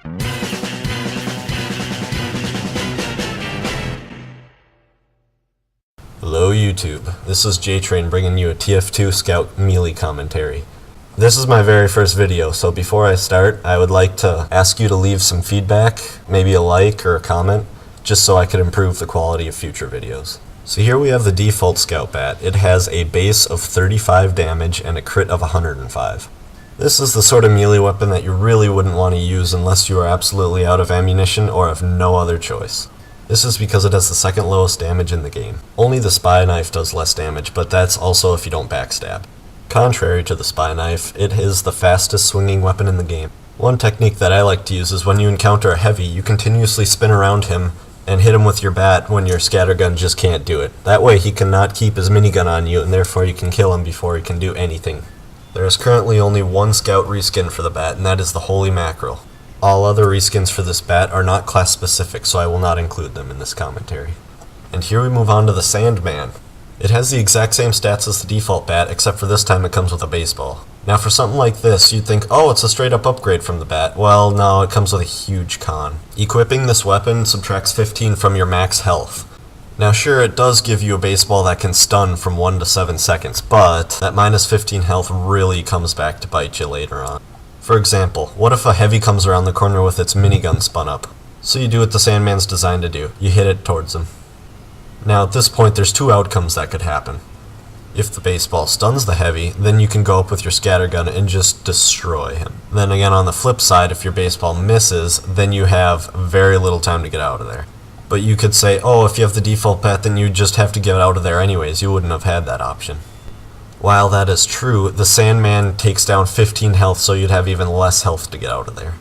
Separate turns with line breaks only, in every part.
Hello YouTube, this is J-Train bringing you a TF2 Scout melee commentary. This is my very first video, so before I start, I would like to ask you to leave some feedback, maybe a like or a comment, just so I could improve the quality of future videos. So here we have the default Scout Bat. It has a base of 35 damage and a crit of 105. This is the sort of melee weapon that you really wouldn't want to use unless you are absolutely out of ammunition or have no other choice. This is because it has the second lowest damage in the game. Only the Spy Knife does less damage, but that's also if you don't backstab. Contrary to the Spy Knife, it is the fastest swinging weapon in the game. One technique that I like to use is when you encounter a heavy, you continuously spin around him and hit him with your bat when your scattergun just can't do it. That way he cannot keep his minigun on you, and therefore you can kill him before he can do anything. There is currently only one Scout reskin for the bat, and that is the Holy Mackerel. All other reskins for this bat are not class specific, so I will not include them in this commentary. And here we move on to the Sandman. It has the exact same stats as the default bat, except for this time it comes with a baseball. Now for something like this, you'd think, oh, it's a straight up upgrade from the bat. Well, no, it comes with a huge con. Equipping this weapon subtracts 15 from your max health. Now sure, it does give you a baseball that can stun from 1 to 7 seconds, but that minus 15 health really comes back to bite you later on. For example, what if a heavy comes around the corner with its minigun spun up? So you do what the Sandman's designed to do. You hit it towards him. Now at this point there's two outcomes that could happen. If the baseball stuns the heavy, then you can go up with your scattergun and just destroy him. Then again on the flip side, if your baseball misses, then you have very little time to get out of there. But you could say, oh, if you have the default bat, then you just have to get out of there anyways. You wouldn't have had that option. While that is true, the Sandman takes down 15 health, so you'd have even less health to get out of there.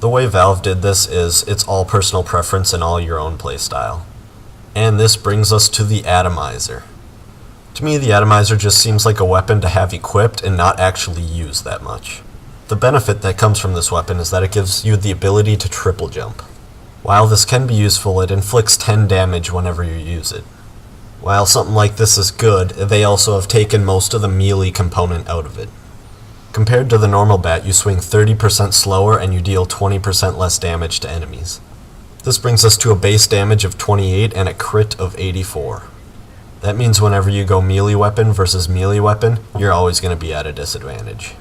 The way Valve did this is it's all personal preference and all your own playstyle. And this brings us to the Atomizer. To me, the Atomizer just seems like a weapon to have equipped and not actually use that much. The benefit that comes from this weapon is that it gives you the ability to triple jump. While this can be useful, it inflicts 10 damage whenever you use it. While something like this is good, they also have taken most of the melee component out of it. Compared to the normal bat, you swing 30% slower and you deal 20% less damage to enemies. This brings us to a base damage of 28 and a crit of 84. That means whenever you go melee weapon versus melee weapon, you're always going to be at a disadvantage.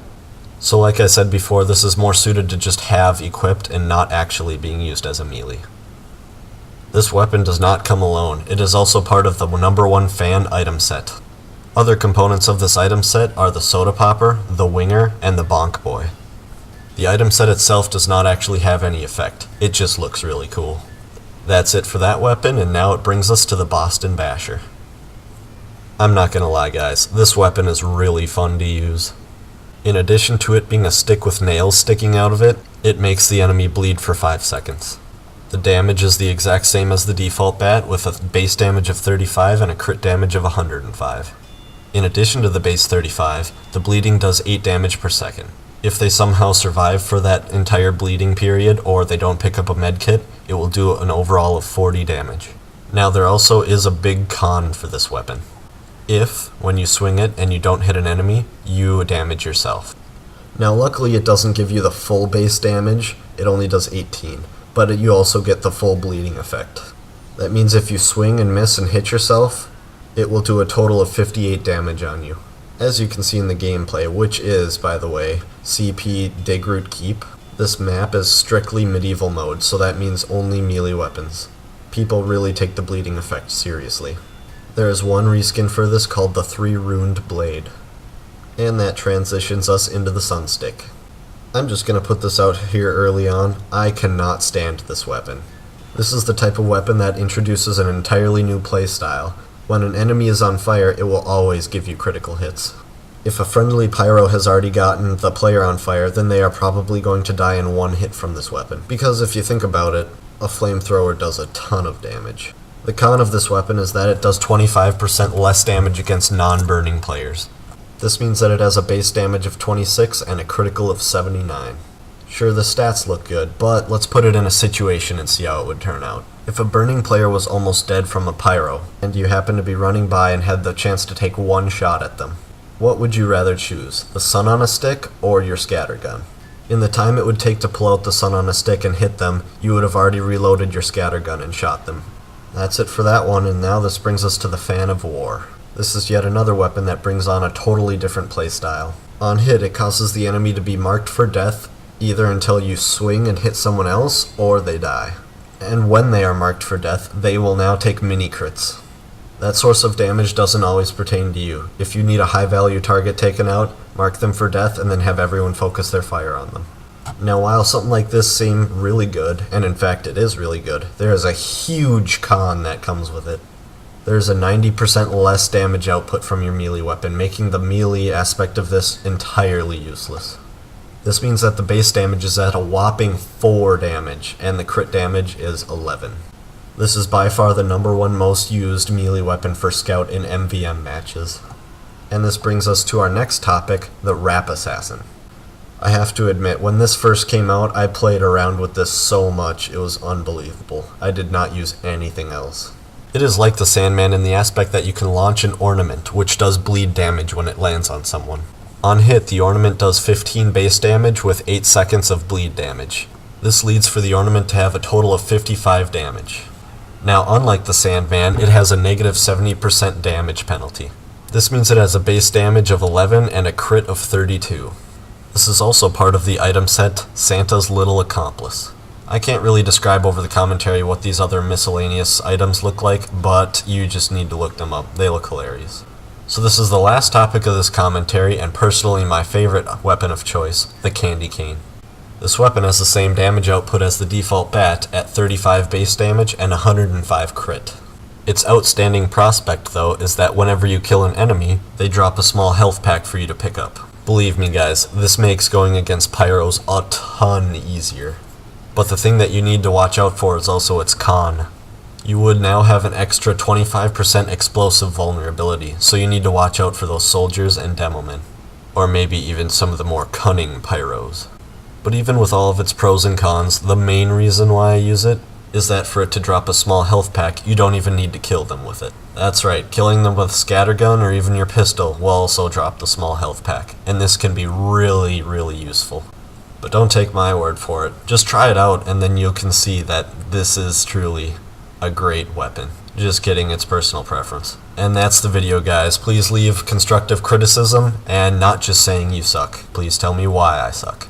So like I said before, this is more suited to just have equipped and not actually being used as a melee. This weapon does not come alone. It is also part of the #1 fan item set. Other components of this item set are the Soda Popper, the Winger, and the Bonk Boy. The item set itself does not actually have any effect. It just looks really cool. That's it for that weapon, and now it brings us to the Boston Basher. I'm not gonna lie guys, this weapon is really fun to use. In addition to it being a stick with nails sticking out of it, it makes the enemy bleed for 5 seconds. The damage is the exact same as the default bat, with a base damage of 35 and a crit damage of 105. In addition to the base 35, the bleeding does 8 damage per second. If they somehow survive for that entire bleeding period, or they don't pick up a medkit, it will do an overall of 40 damage. Now there also is a big con for this weapon. If, when you swing it and you don't hit an enemy, you damage yourself. Now luckily it doesn't give you the full base damage, it only does 18, but you also get the full bleeding effect. That means if you swing and miss and hit yourself, it will do a total of 58 damage on you. As you can see in the gameplay, which is, by the way, CP Digroot Keep, this map is strictly medieval mode, so that means only melee weapons. People really take the bleeding effect seriously. There is one reskin for this called the 3-Runed Blade. And that transitions us into the Sunstick. I'm just going to put this out here early on. I cannot stand this weapon. This is the type of weapon that introduces an entirely new playstyle. When an enemy is on fire, it will always give you critical hits. If a friendly pyro has already gotten the player on fire, then they are probably going to die in one hit from this weapon. Because if you think about it, a flamethrower does a ton of damage. The con of this weapon is that it does 25% less damage against non-burning players. This means that it has a base damage of 26 and a critical of 79. Sure, the stats look good, but let's put it in a situation and see how it would turn out. If a burning player was almost dead from a pyro, and you happened to be running by and had the chance to take one shot at them, what would you rather choose, the sun on a stick or your scattergun? In the time it would take to pull out the sun on a stick and hit them, you would have already reloaded your scattergun and shot them. That's it for that one, and now this brings us to the Fan of War. This is yet another weapon that brings on a totally different playstyle. On hit, it causes the enemy to be marked for death, either until you swing and hit someone else, or they die. And when they are marked for death, they will now take mini crits. That source of damage doesn't always pertain to you. If you need a high value target taken out, mark them for death and then have everyone focus their fire on them. Now while something like this seems really good, and in fact it is really good, there is a huge con that comes with it. There's a 90% less damage output from your melee weapon, making the melee aspect of this entirely useless. This means that the base damage is at a whopping 4 damage, and the crit damage is 11. This is by far the #1 most used melee weapon for Scout in MVM matches. And this brings us to our next topic, the Rap Assassin. I have to admit, when this first came out, I played around with this so much, it was unbelievable. I did not use anything else. It is like the Sandman in the aspect that you can launch an ornament, which does bleed damage when it lands on someone. On hit, the ornament does 15 base damage with 8 seconds of bleed damage. This leads for the ornament to have a total of 55 damage. Now, unlike the Sandman, it has a negative 70% damage penalty. This means it has a base damage of 11 and a crit of 32. This is also part of the item set, Santa's Little Accomplice. I can't really describe over the commentary what these other miscellaneous items look like, but you just need to look them up. They look hilarious. So this is the last topic of this commentary, and personally my favorite weapon of choice, the Candy Cane. This weapon has the same damage output as the default bat at 35 base damage and 105 crit. Its outstanding prospect, though, is that whenever you kill an enemy, they drop a small health pack for you to pick up. Believe me guys, this makes going against pyros a ton easier. But the thing that you need to watch out for is also its con. You would now have an extra 25% explosive vulnerability, so you need to watch out for those soldiers and demomen. Or maybe even some of the more cunning pyros. But even with all of its pros and cons, the main reason why I use it is that for it to drop a small health pack, you don't even need to kill them with it. That's right, killing them with a scattergun or even your pistol will also drop the small health pack, and this can be really, really useful. But don't take my word for it. Just try it out and then you can see that this is truly a great weapon. Just kidding, it's personal preference. And that's the video guys. Please leave constructive criticism and not just saying you suck. Please tell me why I suck.